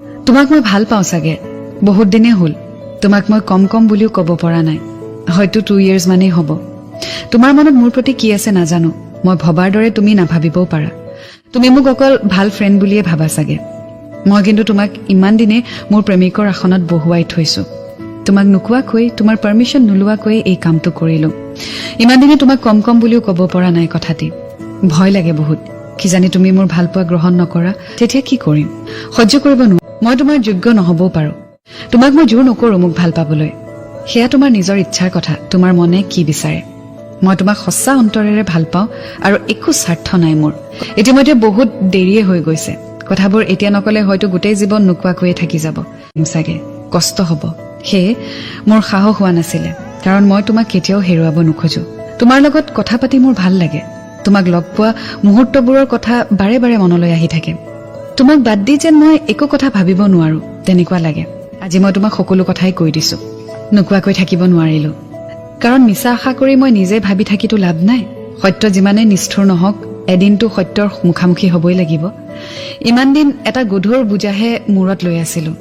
তোমাক মই ভাল পাওঁ চাগে বহুত দিনে হ'ল তোমাক মই কম কম বুলিও ক'ব পৰা নাই হয়তো 2 years মানেই হ'ব তোমাৰ মনত মোৰ প্ৰতি কি আছে নাজানো মই ভবাৰ দৰে তুমি নাভাবিবও পাৰা তুমি মোক অকল ভাল ফ্ৰেণ্ড বুলিয়ে ভাবা চাগে মই কিন্তু তোমাক ইমান দিনে মোৰ প্ৰেমিকৰ আসনত বহুৱাই থৈছো তোমাক নোকোৱাকৈ তোমাৰ পাৰমিশন নোলোৱাকৈ এই কামটো কৰিলো ইমান দিনে তোমাক কম কম বুলিও ক'ব পৰা নাই কথাটি ভয় লাগে বহুত কি জানি তুমি মোৰ ভাল পোৱা গ্ৰহণ নকৰা তেতিয়া কি কৰিম সহ্য কৰিব নোৱাৰো মই তোমাৰ যোগ্য নহবও পাৰো তোমাক মই জোৰ নকৰো মোক ভাল পাবলৈ সেয়া তোমাৰ নিজৰ ইচ্ছাৰ কথা তোমাৰ মনে কি বিচাৰে মই তোমাক সঁচা অন্তৰেৰে ভাল পাওঁ আৰু একো স্বাৰ্থ নাই মোৰ ইতিমধ্যে বহুত দেৰিয়ে হৈ গৈছে কথাবোৰ এতিয়া নকলে হয়তো গোটেই জীৱন নোকোৱাকৈয়ে থাকি যাব চাগে কষ্ট হ'ব সেয়ে মোৰ সাহস হোৱা নাছিলে কাৰণ মই তোমাক কেতিয়াও হেৰুৱাব নোখোজো তোমাৰ লগত কথা পাতি মোৰ ভাল লাগে তোমাক লগ পোৱা মুহূৰ্তবোৰৰ কথা বাৰে বাৰে মনলৈ আহি থাকে তোমাক বাদ দি যেন মই একো কথা ভাবিব নোৱাৰো তেনেকুৱা লাগে আজি মই তোমাক সকলো কথাই কৈ দিছো নোকোৱাকৈ থাকিব নোৱাৰিলো কাৰণ মিছা আশা কৰি মই নিজে ভাবি থাকিতো লাভ নাই সত্য যিমানে নিষ্ঠুৰ নহওক এদিনটো সত্যৰ মুখামুখি হ'বই লাগিব ইমান দিন এটা গধুৰ বুজাহে মূৰত লৈ আছিলো